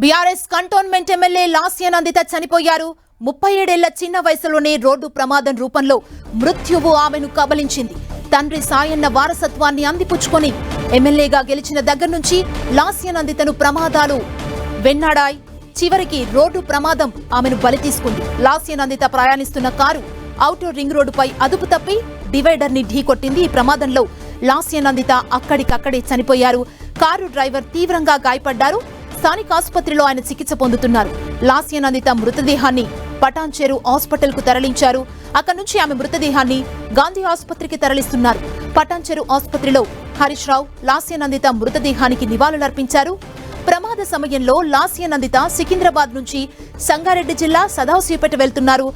BRS cantonment MLA Lasya Nanditha చనిపోయారు. 37 ఏళ్ల చిన్న వయసులోనే రోడ్డు ప్రమాదం రూపంలో మృత్యువు ఆమెను కబలించింది. తండ్రి సాయన్న వారసత్వాన్ని అందిపుచ్చుకొని ఎమ్మెల్యేగా గెలిచిన దగ్గర నుంచి లాస్యనందితను ప్రమాదాలు వెన్నాడాయి. చివరికి రోడ్డు ప్రమాదం ఆమెను బలి తీసుకుంది. లాస్యనందిత ప్రయాణిస్తున్న కారు ఔటర్ రింగ్ రోడ్డుపై అదుపు తప్పి డివైడర్ ని ఢీకొట్టింది. ఈ ప్రమాదంలో లాస్యనందిత అక్కడికక్కడే చనిపోయారు. కారు డ్రైవర్ తీవ్రంగా గాయపడ్డారు. స్థానిక ఆసుపత్రిలో ఆయన చికిత్స పొందుతున్నారు. లాస్యనందిత మృతదేహాన్ని పటాన్చెరు హాస్పిటల్ కు తరలించారు. అక్కడి నుంచి ఆమె మృతదేహాన్ని గాంధీ ఆసుపత్రికి తరలిస్తున్నారు. పటాన్చెరు ఆసుపత్రిలో హరీష్ రావు లాస్యనందిత మృతదేహానికి నివాళులర్పించారు. ప్రమాద సమయంలో లాస్యనందిత సికింద్రాబాద్ నుంచి సంగారెడ్డి జిల్లా సదాశివపేట వెళ్తున్నారు.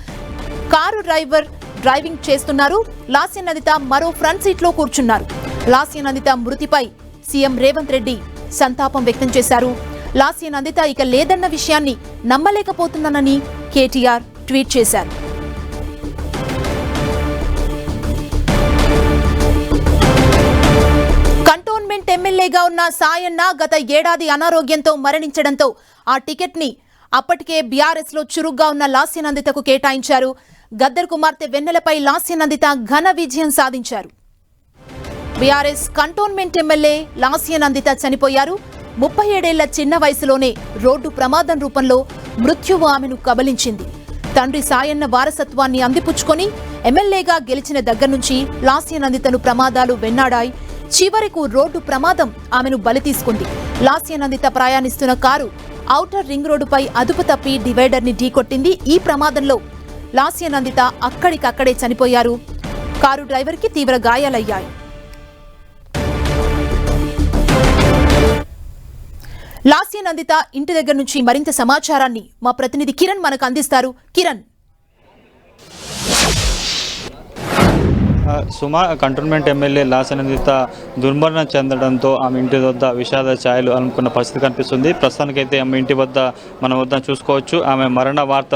కారు డ్రైవర్ డ్రైవింగ్ చేస్తున్నారు. లాస్యనందిత మరో ఫ్రంట్ సీట్ లో కూర్చున్నారు. లాస్యనందిత మృతిపై సీఎం రేవంత్ రెడ్డి సంతాపం వ్యక్తం చేశారు. లాస్యనందిత ఇక లేదన్న విషయాన్ని నమ్మలేకపోతున్నానని కేటీఆర్ ట్వీట్ చేశారు. కంటోన్మెంట్ ఎమ్మెల్యేగా ఉన్న సాయన్న గత ఏడాది అనారోగ్యంతో మరణించడంతో ఆ టికెట్ ని అప్పటికే బీఆర్ఎస్ లో చురుగ్గా ఉన్న లాస్యనందితకు కేటాయించారు. గద్దర్ కుమార్తె వెన్నెలపై లాస్యనందిత ఘన విజయం సాధించారు. బీఆర్ఎస్ కంటోన్మెంట్ ఎమ్మెల్యే లాస్యనందిత చనిపోయారు. 37 ఏళ్ల చిన్న వయసులోనే రోడ్డు ప్రమాదం రూపంలో మృత్యువు ఆమెను కబలించింది. తండ్రి సాయన్న వారసత్వాన్ని అందిపుచ్చుకొని ఎమ్మెల్యేగా గెలిచిన దగ్గర నుంచి లాస్యనందితను ప్రమాదాలు వెన్నాడాయి. చివరకు రోడ్డు ప్రమాదం ఆమెను బలి తీసుకుంది. లాస్యనందిత ప్రయాణిస్తున్న కారు ఔటర్ రింగ్ రోడ్డుపై అదుపు తప్పి డివైడర్ ని ఢీకొట్టింది. ఈ ప్రమాదంలో లాస్యనందిత అక్కడికక్కడే చనిపోయారు. కారు డ్రైవర్ కి తీవ్ర గాయాలయ్యాయి. లాస్యనందిత ఇంటి దగ్గర నుంచి మరింత సమాచారాన్ని మా ప్రతినిధి కిరణ్ మనకు అందిస్తారు. కిరణ్, సుమా కంటోన్మెంట్ ఎమ్మెల్యే లాస్యనందిత దుర్మరణం చెందడంతో ఆమె ఇంటి వద్ద విషాద ఛాయలు అనుకున్న పరిస్థితి కనిపిస్తుంది. ప్రస్తుతానికైతే ఆమె ఇంటి వద్ద మన వద్ద చూసుకోవచ్చు. ఆమె మరణ వార్త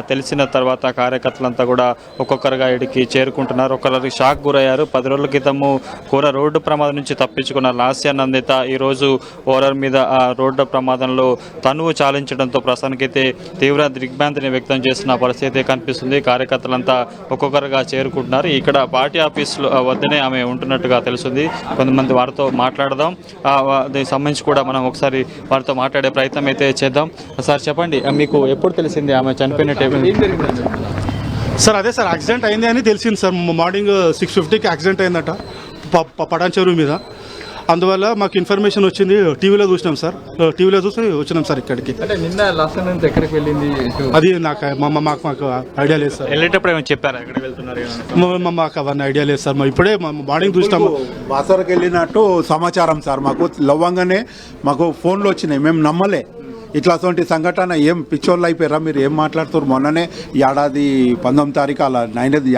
తెలిసిన తర్వాత కార్యకర్తలంతా కూడా ఒక్కొక్కరుగా ఇడికి చేరుకుంటున్నారు. ఒకరికి షాక్ గురయ్యారు. 10 రోజుల క్రితము కూడా రోడ్డు ప్రమాదం నుంచి తప్పించుకున్న లాస్యనందిత ఈరోజు ఓవర్ మీద ఆ రోడ్డు ప్రమాదంలో తనువు చాలించడంతో ప్రస్తుతానికైతే తీవ్ర దిగ్భ్రాంతిని వ్యక్తం చేసిన పరిస్థితి కనిపిస్తుంది. కార్యకర్తలంతా ఒక్కొక్కరుగా చేరుకుంటున్నారు. ఇక్కడ పార్టీ ఆఫీసులో వద్దనే ఆమె ఉంటున్నట్టుగా తెలుస్తుంది. కొంతమంది వారితో మాట్లాడదాం. దీనికి సంబంధించి కూడా మనం ఒకసారి వారితో మాట్లాడే ప్రయత్నం అయితే చేద్దాం. సార్ చెప్పండి, మీకు ఎప్పుడు తెలిసింది ఆమె చనిపోయిన టైం? సార్ అదే సార్ యాక్సిడెంట్ అయింది అని తెలిసింది సార్. మార్నింగ్ 6:50కి యాక్సిడెంట్ అయిందట పటాన్చెరు మీద. అందువల్ల మాకు ఇన్ఫర్మేషన్ వచ్చింది. టీవీలో చూసినాం సార్. టీవీలో చూసి వచ్చినాం సార్ ఇక్కడికి. అంటే నిన్న లాస్ట్ ఎక్కడికి వెళ్ళింది అది నాకు మాకు ఐడియా లేదు సార్. వెళ్ళేటప్పుడు ఏమైనా చెప్పారా ఎక్కడికి వెళ్తున్నారు? మాకు అవన్నీ ఐడియా లేదు సార్. ఇప్పుడే మార్నింగ్ చూసినాము. బాసరకు వెళ్ళినట్టు సమాచారం సార్. మాకు లవ్వంగానే మాకు ఫోన్లు వచ్చినాయి. మేము నమ్మలే. ఇట్లాంటి సంఘటన ఏం పిచ్చోళ్ళు అయిపోయారా మీరు, ఏం మాట్లాడుతారు? మొన్ననే ఏడాది 19 తారీఖు అలా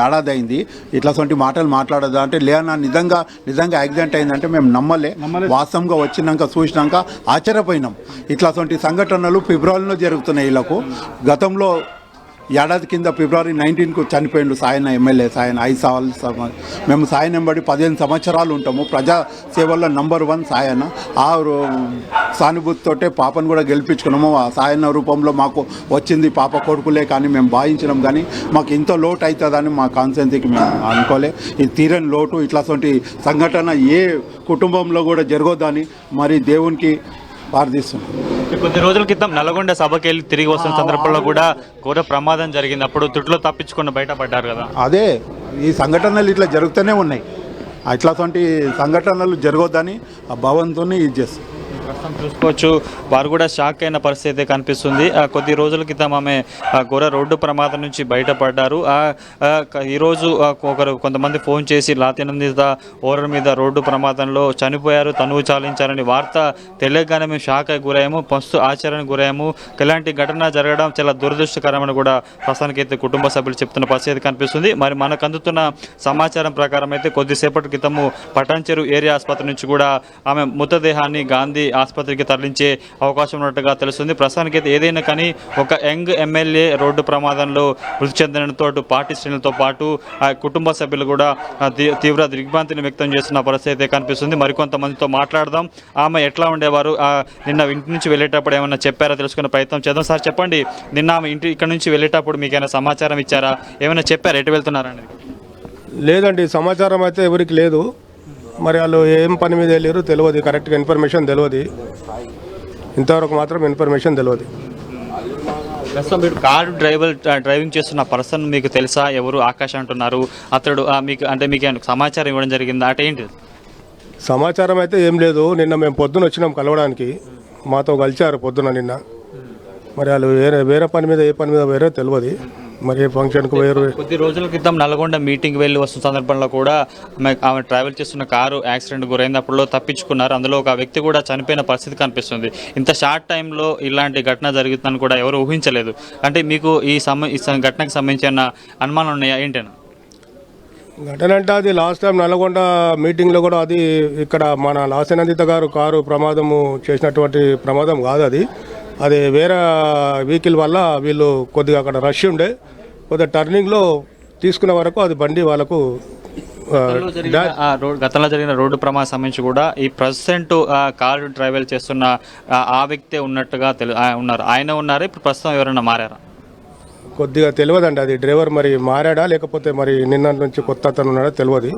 ఏడాది అయింది. ఇట్లాంటి మాటలు మాట్లాడదా అంటే లేనా నిజంగా యాక్సిడెంట్ అయిందంటే మేము నమ్మలే. వాస్తవంగా వచ్చినాక చూసినాక ఆశ్చర్యపోయినాం. ఇట్లాంటి సంఘటనలు ఫిబ్రవరిలో జరుగుతున్నాయి. వీళ్ళకు గతంలో ఏడాది కింద ఫిబ్రవరి 19కు చనిపోయిండు సాయన్న ఎమ్మెల్యే. సాయన్న 5 సంవత్సరాలు మేము సాయన్న వెంబడి 15 సంవత్సరాలు ఉంటాము. ప్రజా సేవల్లో నంబర్ 1 సాయన్న. ఆ సానుభూతితోటే పాపను కూడా గెలిపించుకున్నాము. ఆ సాయన్న రూపంలో మాకు వచ్చింది పాప కొడుకులే కానీ మేము భావించినాం. కానీ మాకు ఇంత లోటు అవుతుందని మా కాన్సెన్సీకి మేము అనుకోలే. ఇది తీరని లోటు. ఇట్లాంటి సంఘటన ఏ కుటుంబంలో కూడా జరగొద్దని మరి దేవునికి ప్రార్థిస్తున్నాం. కొద్ది రోజుల క్రితం నల్గొండ సభకి వెళ్ళి తిరిగి వస్తున్న సందర్భంలో కూడా ఘోర ప్రమాదం జరిగింది. అప్పుడు తుట్లో తప్పించుకుని బయటపడ్డారు కదా. అదే ఈ సంఘటనలు ఇట్లా జరుగుతూనే ఉన్నాయి. ఇట్లాంటి సంఘటనలు జరగొద్దని ఆ భావంతో ఇది చేస్తాం. ప్రస్తుతం చూసుకోవచ్చు, వారు కూడా షాక్ అయిన పరిస్థితి కనిపిస్తుంది. కొద్ది రోజుల క్రితం ఆమె ఘోర రోడ్డు ప్రమాదం నుంచి బయటపడ్డారు. ఈరోజు కొంతమంది ఫోన్ చేసి లాస్యనందిత ఓవర్ మీద రోడ్డు ప్రమాదంలో చనిపోయారు, తనువు చాలించారని వార్త తెలియగానే మేము షాక్ అయి గురయ్యాము, మస్తు ఆశ్చర్యానికి గురయ్యాము. ఇలాంటి ఘటన జరగడం చాలా దురదృష్టకరమని కూడా ప్రస్తుతానికైతే కుటుంబ సభ్యులు చెప్తున్న పరిస్థితి కనిపిస్తుంది. మరి మనకు అందుతున్న సమాచారం ప్రకారం అయితే కొద్దిసేపటి క్రితము పటాన్చెరు ఏరియా ఆసుపత్రి నుంచి కూడా ఆమె మృతదేహాన్ని గాంధీ ఆసుపత్రికి తరలించే అవకాశం ఉన్నట్టుగా తెలుస్తుంది. ప్రస్తుతానికైతే ఏదైనా కానీ ఒక యంగ్ ఎమ్మెల్యే రోడ్డు ప్రమాదంలో మృతి చెందడంతో పార్టీ శ్రేణులతో పాటు ఆ కుటుంబ సభ్యులు కూడా తీవ్ర దిగ్భ్రాంతిని వ్యక్తం చేస్తున్న పరిస్థితి అయితే కనిపిస్తుంది. మరికొంతమందితో మాట్లాడదాం. ఆమె ఎట్లా ఉండేవారు, నిన్న ఇంటి నుంచి వెళ్ళేటప్పుడు ఏమైనా చెప్పారా తెలుసుకునే ప్రయత్నం చేద్దాం. సార్ చెప్పండి, నిన్న ఆమె ఇక్కడ నుంచి వెళ్ళేటప్పుడు మీకు ఏమైనా సమాచారం ఇచ్చారా, ఏమైనా చెప్పారా ఎటు వెళ్తున్నారని? లేదండి, సమాచారం అయితే ఎవరికి లేదు. మరి వాళ్ళు ఏం పని మీద వెళ్ళారు తెలియదు, కరెక్ట్గా ఇన్ఫర్మేషన్ తెలియదు. ఇంతవరకు మాత్రం ఇన్ఫర్మేషన్ తెలియదు. ప్రస్తుతం మీరు కారు డ్రైవింగ్ చేస్తున్న పర్సన్ మీకు తెలుసా? ఎవరు ఆకాష్ అంటున్నారు, అతడు మీకు సమాచారం ఇవ్వడం జరిగిందా? అంటే ఏంటి సమాచారం అయితే ఏం లేదు. నిన్న మేము పొద్దున వచ్చినాం కలవడానికి, మాతో కలిచారు పొద్దున నిన్న. మరి వాళ్ళు వేరే పని మీద ఏ పని మీద వేరే తెలియదు. మరి ఏ ఫంక్షన్కు వేరు. కొద్ది రోజుల క్రితం నల్గొండ మీటింగ్ వెళ్ళి వస్తున్న సందర్భంలో కూడా ఆమె ట్రావెల్ చేస్తున్న కారు యాక్సిడెంట్ గురైనప్పుడు తప్పించుకున్నారు. అందులో ఒక వ్యక్తి కూడా చనిపోయిన పరిస్థితి కనిపిస్తుంది. ఇంత షార్ట్ టైంలో ఇలాంటి ఘటన జరుగుతుందని కూడా ఎవరు ఊహించలేదు. అంటే మీకు ఈ ఘటనకు సంబంధించిన అనుమానం ఉన్నాయా ఏంటన్నా? ఘటన అంటే అది లాస్ట్ టైం నల్గొండ మీటింగ్లో కూడా అది ఇక్కడ మన లాసనందిత గారు కారు ప్రమాదము చేసినటువంటి ప్రమాదం కాదు. అది వేరే వెహికల్ వల్ల వీళ్ళు కొద్దిగా అక్కడ రష్ ఉండే, కొద్దిగా టర్నింగ్లో తీసుకునే వరకు అది బండి వాళ్ళకు గతంలో జరిగిన రోడ్డు ప్రమాదం సంబంధించి కూడా ఈ ప్రజెంట్ కారు డ్రైవర్ చేస్తున్న ఆ వ్యక్తే ఉన్నట్టుగా ఉన్నారు. ఆయన ఉన్నారా? ఇప్పుడు ప్రస్తుతం ఎవరైనా మారారా? కొద్దిగా తెలియదండి. అది డ్రైవర్ మరి మారాడా లేకపోతే మరి నిన్న నుంచి కొత్త అతను ఉన్నాడా తెలియదు.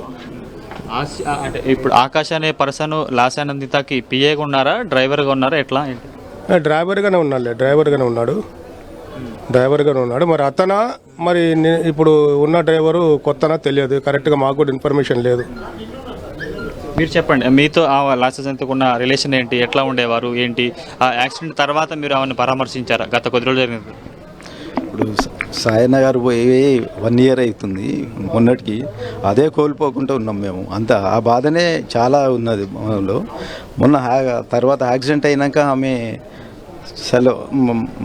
అంటే ఇప్పుడు ఆకాష్ అనే పర్సన్ లాసానందితకి పిఏగా ఉన్నారా, డ్రైవర్గా ఉన్నారా, ఎట్లా? డ్రైవర్గానే ఉన్నాడు. మరి అతనా మరి ఇప్పుడు ఉన్న డ్రైవరు కొత్తనా తెలియదు. కరెక్ట్గా మాకు కూడా ఇన్ఫర్మేషన్ లేదు. మీరు చెప్పండి, మీతో ఆ లాసానందితకు ఉన్న రిలేషన్ ఏంటి, ఎట్లా ఉండేవారు ఏంటి? ఆ యాక్సిడెంట్ తర్వాత మీరు ఆమెను పరామర్శించారా? గత కొద్ది రోజులు జరిగింది. ఇప్పుడు సాయన్న గారు పోయి 1 year అవుతుంది. మొన్నటికి అదే కోల్పోకుండా ఉన్నాం మేము. అంతా ఆ బాధనే చాలా ఉన్నది మనలో. మొన్న తర్వాత యాక్సిడెంట్ అయినాక ఆమె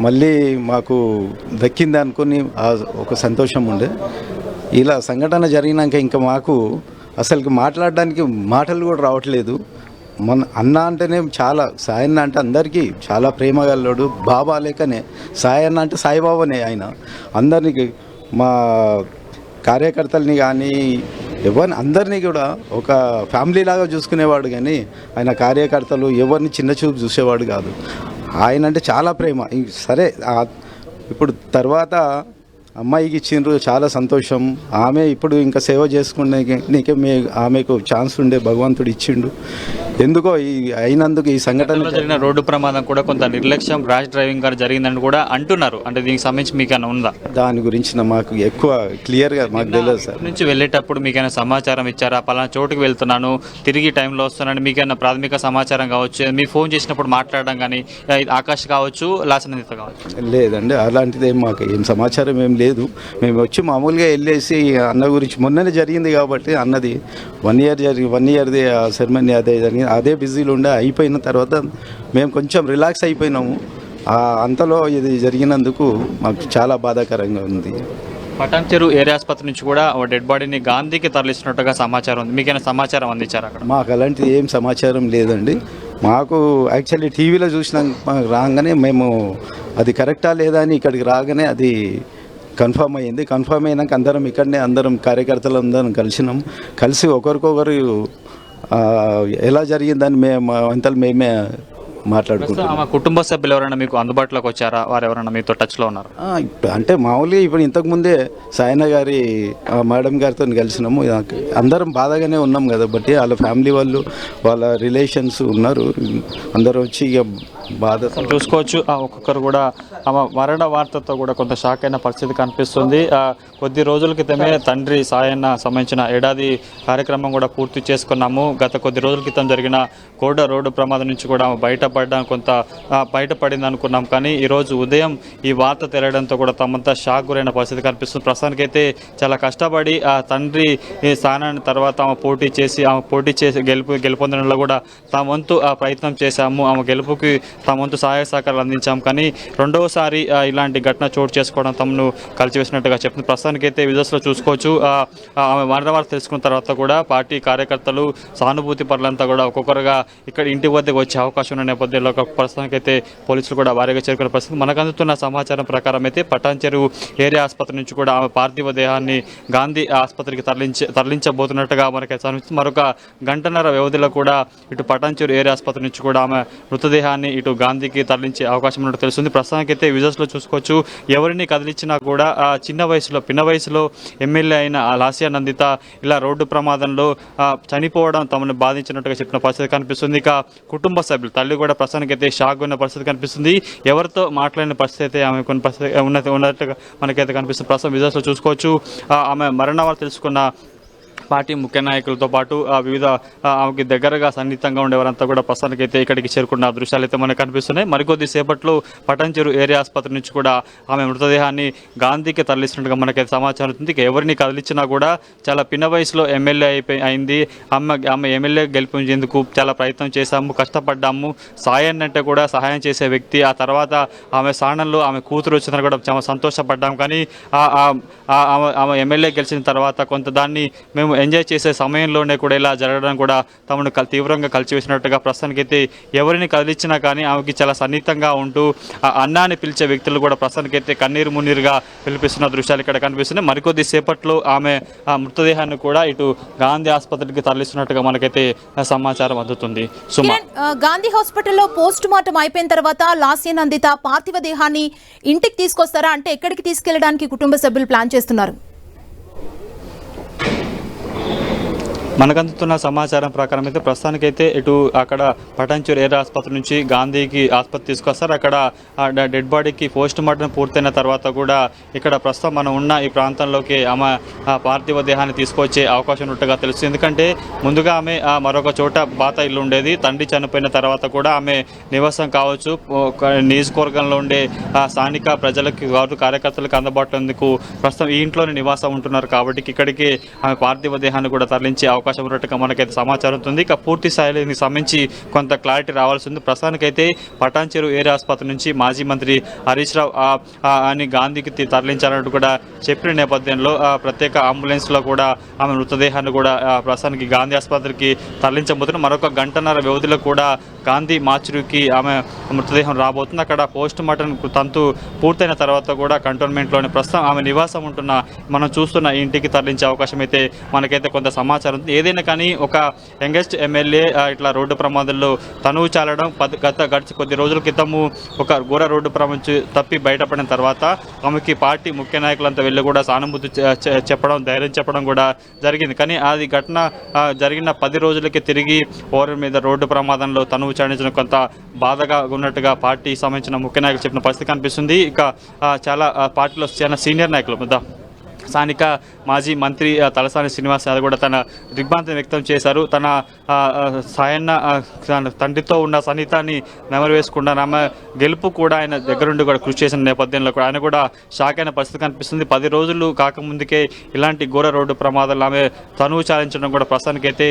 మళ్ళీ మాకు దక్కింది అనుకుని ఒక సంతోషం ఉండే. ఇలా సంఘటన జరిగినాక ఇంకా మాకు అసలుకి మాట్లాడడానికి మాటలు కూడా రావట్లేదు. మన అన్న అంటేనే చాలా, సాయన్న అంటే అందరికీ చాలా ప్రేమగలడు. బాబా లేకనే సాయన్న అంటే సాయిబాబానే. ఆయన అందరినీ, మా కార్యకర్తల్ని కానీ ఎవరిని అందరినీ కూడా ఒక ఫ్యామిలీ లాగా చూసుకునేవాడు. కానీ ఆయన కార్యకర్తలు ఎవరిని చిన్న చూపు చూసేవాడు కాదు. ఆయన అంటే చాలా ప్రేమ. సరే, ఇప్పుడు తర్వాత అమ్మాయికి ఇచ్చిండ్రు, చాలా సంతోషం. ఆమె ఇప్పుడు ఇంకా సేవ చేసుకునే ఆమెకు ఛాన్స్ ఉండే భగవంతుడు ఇచ్చిండు. ఎందుకో అయినందుకు ఈ సంఘటన జరిగిన రోడ్డు ప్రమాదం కూడా కొంత నిర్లక్ష్యం, ర్యాష్ డ్రైవింగ్ గారు జరిగిందని కూడా అంటున్నారు. అంటే దీనికి సంబంధించి మీకైనా ఉందా? దాని గురించి మాకు ఎక్కువ క్లియర్గా మాకు తెలియదు సార్. నుంచి వెళ్ళేటప్పుడు మీకైనా సమాచారం ఇచ్చారా? పలానా చోటుకు వెళ్తున్నాను, తిరిగి టైంలో వస్తున్నాను, మీకైనా ప్రాథమిక సమాచారం కావచ్చు, మీ ఫోన్ చేసినప్పుడు మాట్లాడడం కానీ, ఆకాష్ కావచ్చు, లాసనందిత కావచ్చు? లేదండి, అలాంటిది మాకు ఏం సమాచారం ఏం లేదు. మేము వచ్చి మామూలుగా వెళ్ళేసి అన్న గురించి మొన్ననే జరిగింది కాబట్టి అన్నది 1 year 1 yearది సెరమనీ అదే జరిగింది. అదే బిజీలో ఉండే. అయిపోయిన తర్వాత మేము కొంచెం రిలాక్స్ అయిపోయినాము. అంతలో ఇది జరిగినందుకు మాకు చాలా బాధాకరంగా ఉంది. పటాన్చెరు ఏరియా ఆసుపత్రి నుంచి కూడా డెడ్ బాడీని గాంధీకి తరలిస్తున్నట్టుగా సమాచారం ఉంది. మీకైనా సమాచారం అందించారు అక్కడ? మాకు అలాంటిది ఏం సమాచారం లేదండి. మాకు యాక్చువల్లీ టీవీలో చూసినా రాగానే మేము అది కరెక్టా లేదా అని ఇక్కడికి రాగానే అది కన్ఫర్మ్ అయ్యింది. కన్ఫర్మ్ అయినాక అందరం కార్యకర్తలు అందరం కలిసి ఒకరికొకరు ఎలా జరిగిందని అంతలో మేమే మాట్లాడుకుంటాం. మా కుటుంబ సభ్యులు ఎవరైనా మీకు అందుబాటులోకి వచ్చారా? వారు ఎవరైనా మీతో టచ్లో ఉన్నారు? అంటే మామూలుగా ఇప్పుడు ఇంతకుముందే సాయన్న గారి మేడం గారితో కలిసినాము. అందరం బాధగానే ఉన్నాం కదా, బట్టి వాళ్ళ ఫ్యామిలీ వాళ్ళు, వాళ్ళ రిలేషన్స్ ఉన్నారు. అందరూ వచ్చి ఇక బాధ చూసుకోవచ్చు. ఒక్కొక్కరు కూడా ఆమె మరణ వార్తతో కూడా కొంత షాక్ అయిన పరిస్థితి కనిపిస్తుంది. కొద్ది రోజుల క్రితమే తండ్రి సాయన్న సంబంధించిన ఏడాది కార్యక్రమం కూడా పూర్తి చేసుకున్నాము. గత కొద్ది రోజుల క్రితం జరిగిన కోడ రోడ్డు ప్రమాదం నుంచి కూడా బయటపడింది అనుకున్నాం. కానీ ఈరోజు ఉదయం ఈ వార్త తెలియడంతో కూడా తమంతా షాక్ గురైన పరిస్థితి కనిపిస్తుంది. ప్రస్తుతానికైతే చాలా కష్టపడి ఆ తండ్రి స్థానాన్ని తర్వాత ఆమె పోటీ చేసి గెలుపొందడంలో కూడా తాము వంతు ప్రయత్నం చేశాము. ఆమె గెలుపుకి తమ వంతు సహాయ సహకారాలు అందించాం, కానీ రెండవసారి ఇలాంటి ఘటన చోటు చేసుకోవడం తమను కలిసివేసినట్టుగా చెప్తుంది. ప్రస్తుతానికైతే విజువల్స్లో చూసుకోవచ్చు. ఆమె మరణ వార్త తెలుసుకున్న తర్వాత కూడా పార్టీ కార్యకర్తలు, సానుభూతి పరులంతా కూడా ఒక్కొక్కరుగా ఇక్కడ ఇంటి వద్దకు వచ్చే అవకాశం ఉన్న నేపథ్యంలో ప్రస్తుతానికైతే పోలీసులు కూడా భారీగా చేరుకున్న పరిస్థితి. మనకు అందుతున్న సమాచారం ప్రకారం అయితే పటాన్చెరు ఏరియా ఆసుపత్రి నుంచి కూడా ఆమె పార్థివ దేహాన్ని గాంధీ ఆసుపత్రికి తరలించబోతున్నట్టుగా మనకైతే అనిపిస్తుంది. మరొక గంటన్నర వ్యవధిలో కూడా ఇటు పటాన్చెరు ఏరియా ఆసుపత్రి నుంచి కూడా ఆమె మృతదేహాన్ని ఇటు గాంధీకి తరలించే అవకాశం ఉన్నట్టు తెలుస్తుంది. ప్రస్తుతానికైతే విజువల్స్లో చూసుకోవచ్చు. ఎవరిని కదిలించినా కూడా చిన్న వయసులో, పిన్న వయసులో ఎమ్మెల్యే అయిన లాస్యా నందిత ఇలా రోడ్డు ప్రమాదంలో చనిపోవడం తమను బాధించినట్టుగా చెప్పిన పరిస్థితి కనిపిస్తుంది. ఇక కుటుంబ సభ్యులు, తల్లి కూడా ప్రస్తుతానికైతే షాక్ ఉన్న పరిస్థితి కనిపిస్తుంది. ఎవరితో మాట్లాడిన పరిస్థితి అయితే ఆమె కొన్ని పరిస్థితి ఉన్నట్టుగా మనకైతే కనిపిస్తుంది. ప్రస్తుతం విజువల్స్లో చూసుకోవచ్చు. ఆమె మరణ వార్త తెలుసుకున్న పార్టీ ముఖ్య నాయకులతో పాటు వివిధ ఆమెకి దగ్గరగా సన్నిహితంగా ఉండేవారంతా కూడా ప్రస్తుతానికైతే ఇక్కడికి చేరుకున్న దృశ్యాలు అయితే మనకు కనిపిస్తున్నాయి. మరికొద్ది సేపట్లో పటాన్చెరు ఏరియా ఆసుపత్రి నుంచి కూడా ఆమె మృతదేహాన్ని గాంధీకి తరలిస్తున్నట్టుగా మనకైతే సమాచారం ఉంది. ఇక ఎవరిని కదిలించినా కూడా చాలా పిన్న వయసులో ఎమ్మెల్యే అయింది. ఆమె ఎమ్మెల్యే గెలిపించేందుకు చాలా ప్రయత్నం చేశాము, కష్టపడ్డాము. సాయాన్ని అంటే కూడా సహాయం చేసే వ్యక్తి. ఆ తర్వాత ఆమె స్థానంలో ఆమె కూతురు వచ్చినా కూడా చాలా సంతోషపడ్డాం. కానీ ఆమె ఎమ్మెల్యే గెలిచిన తర్వాత కొంత దాన్ని మేము ఎంజాయ్ చేసే సమయంలోనే కూడా ఇలా జరగడం కూడా తమను తీవ్రంగా కలిసివేసినట్టుగా ప్రస్తుతానికైతే ఎవరిని కదిలించినా కానీ ఆమెకి చాలా సన్నిహితంగా ఉంటూ అన్నాన్ని పిలిచే వ్యక్తులు కూడా ప్రస్తుతానికైతే కన్నీరు మున్నీరుగా పిలిపిస్తున్న దృశ్యాలు ఇక్కడ కనిపిస్తున్నాయి. మరికొద్ది సేపట్లో ఆమె మృతదేహాన్ని కూడా ఇటు గాంధీ ఆసుపత్రికి తరలిస్తున్నట్టుగా మనకైతే సమాచారం అందుతుంది. గాంధీ హాస్పిటల్లో పోస్ట్ మార్టం అయిపోయిన తర్వాత లాస్యా నందిత పార్థివ దేహాన్ని ఇంటికి తీసుకొస్తారా? అంటే ఎక్కడికి తీసుకెళ్లడానికి కుటుంబ సభ్యులు ప్లాన్ చేస్తున్నారు? మనకు అందుతున్న సమాచారం ప్రకారం అయితే ప్రస్తుతానికైతే ఇటు అక్కడ పటాన్చెరు ఏరియా ఆసుపత్రి నుంచి గాంధీకి ఆసుపత్రి తీసుకొస్తారు. అక్కడ డెడ్ బాడీకి పోస్ట్ మార్టం పూర్తయిన తర్వాత కూడా ఇక్కడ ప్రస్తుతం మనం ఉన్న ఈ ప్రాంతంలోకి ఆమె పార్థివ దేహాన్ని తీసుకొచ్చే అవకాశం ఉన్నట్టుగా తెలుస్తుంది. ఎందుకంటే ముందుగా ఆమె మరొక చోట బాత ఇల్లు ఉండేది. తండ్రి చనిపోయిన తర్వాత కూడా ఆమె నివాసం కావచ్చు నియోజకవర్గంలో ఉండే స్థానిక ప్రజలకు కార్యకర్తలకు అందుబాటులో ఎందుకు ప్రస్తుతం ఈ ఇంట్లోనే నివాసం ఉంటున్నారు కాబట్టి ఇక్కడికి ఆమె పార్థివ దేహాన్ని కూడా తరలించే అవకాశం ఉన్నట్టుగా మనకైతే సమాచారం ఉంది. ఇక పూర్తి స్థాయిలో దీనికి సంబంధించి కొంత క్లారిటీ రావాల్సి ఉంది. ప్రస్తుతానికైతే పటాన్చెరు ఏరియా ఆసుపత్రి నుంచి మాజీ మంత్రి హరీష్ రావు అని గాంధీకి తరలించాలంటూ కూడా చెప్పిన నేపథ్యంలో ప్రత్యేక అంబులెన్స్లో కూడా ఆమె మృతదేహాన్ని కూడా ప్రస్తుతానికి గాంధీ ఆసుపత్రికి తరలించబోతున్నారు. మరొక గంటన్నర వ్యవధిలో కూడా గాంధీ మార్చురీకి ఆమె మృతదేహం రాబోతుంది. అక్కడ పోస్ట్ మార్టం తంతు పూర్తయిన తర్వాత కూడా కంటోన్మెంట్లోని ప్రస్తుతం ఆమె నివాసం ఉంటున్న మనం చూస్తున్న ఇంటికి తరలించే అవకాశం అయితే మనకైతే కొంత సమాచారం ఉంది. ఏదైనా కానీ ఒక యంగెస్ట్ ఎమ్మెల్యే ఇట్లా రోడ్డు ప్రమాదంలో తనువు చాలడం గడిచి కొద్ది రోజుల క్రితము ఒక ఘోర రోడ్డు ప్రమాదం తప్పి బయటపడిన తర్వాత ఆమెకి పార్టీ ముఖ్య నాయకులంతా వెళ్ళి కూడా సానుభూతి చెప్పడం, ధైర్యం చెప్పడం కూడా జరిగింది. కానీ అది ఘటన జరిగిన 10 రోజులకి తిరిగి ఓవర్ మీద రోడ్డు ప్రమాదంలో తనువు చాలించడం కొంత బాధగా ఉన్నట్టుగా పార్టీ సంబంధించిన ముఖ్య నాయకులు చెప్పిన పరిస్థితి కనిపిస్తుంది. ఇక చాలా పార్టీలో చాలా సీనియర్ నాయకులు స్థానిక మాజీ మంత్రి తలసాని శ్రీనివాస్ యాదవ్ కూడా తన దిగ్భ్రాంతిని వ్యక్తం చేశారు. తన తండ్రితో ఉన్న సన్నిహితాన్ని నెమరు వేసుకుండా ఆమె గెలుపు కూడా ఆయన దగ్గరుండి కూడా కృషి చేసిన నేపథ్యంలో కూడా ఆయన కూడా షాక్ అయిన పరిస్థితి కనిపిస్తుంది. 10 రోజులు కాకముందుకే ఇలాంటి ఘోర రోడ్డు ప్రమాదాలు ఆమె తనువు చాలించడం కూడా ప్రస్తుతానికైతే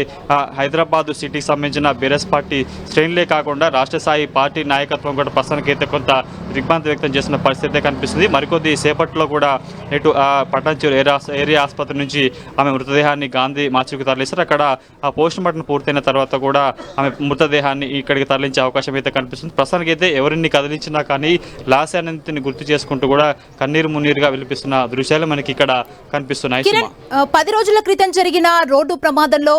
హైదరాబాద్ సిటీకి సంబంధించిన బీఆర్ఎస్ పార్టీ శ్రేణులే కాకుండా రాష్ట్ర స్థాయి పార్టీ నాయకత్వం కూడా ప్రస్తుతానికైతే కొంత దిగ్భ్రాంతి వ్యక్తం చేసిన పరిస్థితి కనిపిస్తుంది. మరికొద్ది సేపట్లో కూడా ఇటు పటాన్చెరు ఏరియా ఆసుపత్రి నుంచి ఆమె మృతదేహాన్ని గాంధీ మార్చుకు తరలిస్తారు. అక్కడ పోస్ట్ మార్టం పూర్తయిన తర్వాత కూడా ఆమె మృతదేహాన్ని ఇక్కడికి తరలించే అవకాశం అయితే కనిపిస్తుంది. ప్రస్తుతానికి అయితే ఎవరిని కదిలించినా కానీ లాస్యా నందితని గుర్తు చేసుకుంటూ కూడా కన్నీరు మున్నీరుగా విలిపిస్తున్న దృశ్యాలు మనకి ఇక్కడ కనిపిస్తున్నాయి. 10 రోజుల క్రితం జరిగిన రోడ్డు ప్రమాదంలో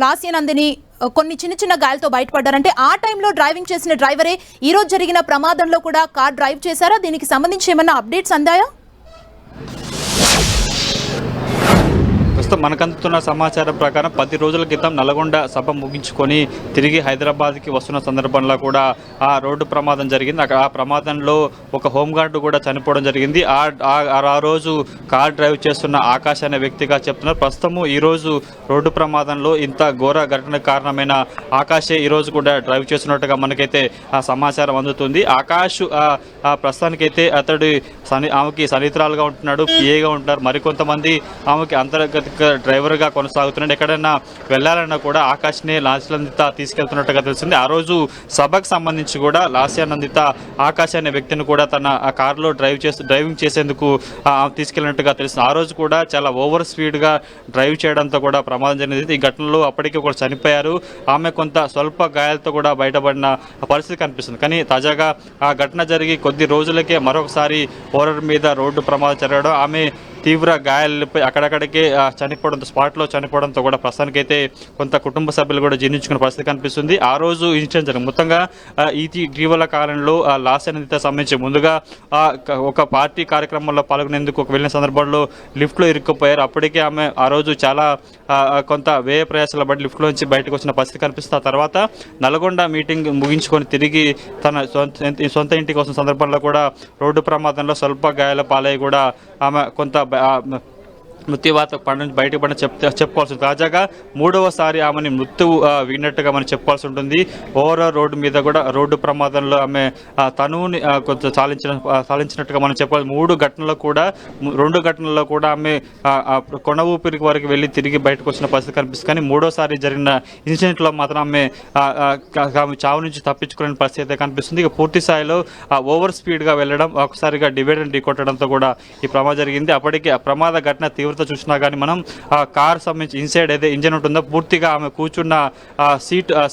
లాస్యా నందిని కొన్ని చిన్న గాయాలతో బయటపడ్డారంటే ఆ టైంలో డ్రైవింగ్ చేసిన డ్రైవరే ఈ రోజు జరిగిన ప్రమాదంలో కూడా కార్ డ్రైవ్ చేశారా? దీనికి సంబంధించి ఏమన్నా అప్డేట్స్ అందాయా? ప్రస్తుతం మనకందుతున్న సమాచారం ప్రకారం 10 రోజుల క్రితం నల్గొండ సభ ముగించుకొని తిరిగి హైదరాబాద్కి వస్తున్న సందర్భంలో కూడా ఆ రోడ్డు ప్రమాదం జరిగింది. అక్కడ ఆ ప్రమాదంలో ఒక హోంగార్డు కూడా చనిపోవడం జరిగింది. ఆ రోజు కార్ డ్రైవ్ చేస్తున్న ఆకాష్ అనే వ్యక్తిగా చెప్తున్నారు. ప్రస్తుతము ఈరోజు రోడ్డు ప్రమాదంలో ఇంత ఘోర ఘటనకు కారణమైన ఆకాషే ఈరోజు కూడా డ్రైవ్ చేస్తున్నట్టుగా మనకైతే ఆ సమాచారం అందుతుంది. ఆకాష్ ప్రస్తుతానికైతే అతడు ఆమెకి సన్నిహితురాలుగా ఉంటున్నాడు, పిఏగా ఉంటున్నారు. మరికొంతమంది ఆమెకి అంతర్గత డ్రైవర్గా కొనసాగుతున్నాడు. ఎక్కడైనా వెళ్ళాలన్నా కూడా ఆకాష్నే లాస్యానందిత తీసుకెళ్తున్నట్టుగా తెలిసింది. ఆ రోజు సభకు సంబంధించి కూడా లాస్యానందిత ఆకాష్ అనే వ్యక్తిని కూడా తన ఆ కారులో డ్రైవింగ్ చేసేందుకు తీసుకెళ్ళినట్టుగా తెలిసింది. ఆ రోజు కూడా చాలా ఓవర్ స్పీడ్గా డ్రైవ్ చేయడంతో కూడా ప్రమాదం జరిగింది. ఈ ఘటనలో అప్పటికే ఒకరు చనిపోయారు. ఆమె కొంత స్వల్ప గాయాలతో కూడా బయటపడిన పరిస్థితి కనిపిస్తుంది. కానీ తాజాగా ఆ ఘటన జరిగి కొద్ది రోజులకే మరొకసారి ఓరర్ మీద రోడ్డు ప్రమాదం జరగడం, ఆమె తీవ్ర గాయాలపై అక్కడక్కడికే చనిపోవడంతో స్పాట్లో చనిపోవడంతో కూడా ప్రస్తుతానికైతే కొంత కుటుంబ సభ్యులు కూడా జీర్ణించుకునే పరిస్థితి కనిపిస్తుంది. ఆ రోజు ఇన్సిడెంట్ జరిగింది. మొత్తంగా ఇటీవల కాలంలో లాస్యానందిత సంబంధించి ముందుగా ఒక పార్టీ కార్యక్రమంలో పాల్గొనేందుకు వెళ్ళిన సందర్భంలో లిఫ్ట్లో ఇరుక్కుపోయారు. అప్పటికే ఆమె ఆ రోజు చాలా కొంత వ్యయ ప్రయాసాల బట్టి లిఫ్ట్లోంచి బయటకు వచ్చిన పరిస్థితి కనిపిస్తుంది. ఆ తర్వాత నల్గొండ మీటింగ్ ముగించుకొని తిరిగి తన సొంత ఇంటికి వస్తున్న సందర్భంలో కూడా రోడ్డు ప్రమాదంలో స్వల్ప గాయాల పాలై కూడా ఆమె కొంత మృత్యువాత నుంచి బయటపడిన చెప్పుకోవాల్సి ఉంటుంది. తాజాగా మూడవసారి ఆమెని మృత్యువు విన్నట్టుగా మనం చెప్పుకోవాల్సి ఉంటుంది. ఓవరాల్ రోడ్డు మీద కూడా రోడ్డు ప్రమాదంలో ఆమె తనువుని కొంచెం సాధించినట్టుగా మనం చెప్పాలి. 2 ఘటనల్లో కూడా ఆమె కొన ఊపిరికి వరకు వెళ్ళి తిరిగి బయటకు వచ్చిన పరిస్థితి కనిపిస్తుంది. కానీ మూడోసారి జరిగిన ఇన్సిడెంట్లో మాత్రం ఆమె చావు నుంచి తప్పించుకునే పరిస్థితి అయితే కనిపిస్తుంది. ఇక పూర్తి స్థాయిలో ఓవర్ స్పీడ్గా వెళ్ళడం, ఒకసారిగా డివైడ్ అండ్ ఢీకొట్టడంతో కూడా ఈ ప్రమాదం జరిగింది. అప్పటికే ప్రమాద ఘటన తీవ్రత చూసినా కానీ మనం ఆ కార్ సంబంధించి ఇన్సైడ్ ఏదైతే ఇంజన్ ఉంటుందో పూర్తిగా ఆమె కూర్చున్న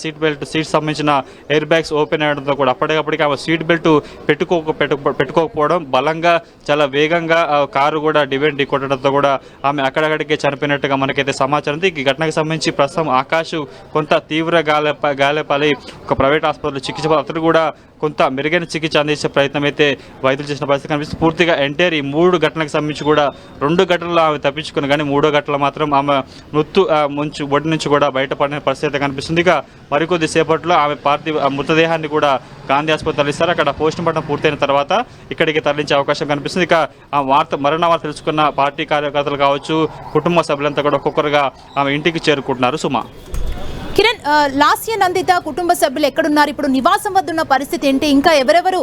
సీట్ బెల్ట్ సంబంధించిన ఎయిర్ బ్యాగ్స్ ఓపెన్ అయ్యడంతో కూడా అప్పటికప్పటికి ఆమె సీట్ బెల్ట్ పెట్టుకోకపోవడం, బలంగా చాలా వేగంగా కారు కూడా డివైడ్ కొట్టడంతో కూడా ఆమె అక్కడక్కడికే చనిపోయినట్టుగా మనకైతే సమాచారం ఉంది. ఈ ఘటనకు సంబంధించి ప్రస్తుతం ఆకాష్ కొంత తీవ్ర గాయాలపాలై ఒక ప్రైవేట్ ఆసుపత్రిలో చికిత్స, అతను కూడా కొంత మెరుగైన చికిత్స అందించే ప్రయత్నం అయితే వైద్యులు చేసిన పరిస్థితి కనిపిస్తుంది. పూర్తిగా ఎంటైర్ ఈ 3 ఘటనలకు సంబంధించి కూడా 2 ఘటనలు ఆమె తప్పించుకుని, కానీ 3వ ఘటనలో మాత్రం ఆమె ఒడి నుంచి కూడా బయటపడిన పరిస్థితి కనిపిస్తుంది. ఇక మరికొద్ది సేపట్లో ఆమె మృతదేహాన్ని కూడా గాంధీ ఆసుపత్రి తరలిస్తారు. అక్కడ పోస్ట్ మార్టం పూర్తయిన తర్వాత ఇక్కడికి తరలించే అవకాశం కనిపిస్తుంది. ఇక ఆ మరణ వార్త తెలుసుకున్న పార్టీ కార్యకర్తలు కావచ్చు, కుటుంబ సభ్యులంతా కూడా ఒక్కొక్కరుగా ఆమె ఇంటికి చేరుకుంటున్నారు. సుమా, కిరణ్, లాస్యానందిత కుటుంబ సభ్యులు ఎక్కడున్నారు? ఇప్పుడు నివాసం వద్ద ఉన్న పరిస్థితి ఏంటి? ఇంకా ఎవరెవరు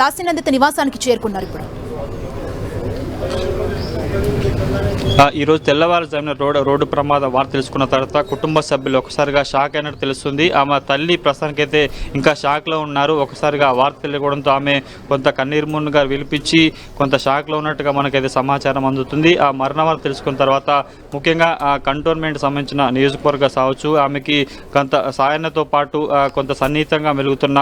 లాస్యానందిత నివాసానికి చేరుకున్నారు ఇప్పుడు? ఈరోజు తెల్లవారుజామున రోడ్డు ప్రమాద వార్త తెలుసుకున్న తర్వాత కుటుంబ సభ్యులు ఒకసారిగా షాక్ అయినట్టు తెలుస్తుంది. ఆమె తల్లి ప్రస్తుతానికైతే ఇంకా షాక్లో ఉన్నారు. ఒకసారిగా వార్త తెలియడంతో ఆమె కొంత కన్నీరు మున్నుగా విలిపించి కొంత షాక్లో ఉన్నట్టుగా మనకైతే సమాచారం అందుతుంది. ఆ మరణ వార్త తెలుసుకున్న తర్వాత ముఖ్యంగా ఆ కంటోన్మెంట్ సంబంధించిన నియోజకవర్గ కావచ్చు, ఆమెకి కొంత సాయన్నతో పాటు కొంత సన్నిహితంగా మెలుగుతున్న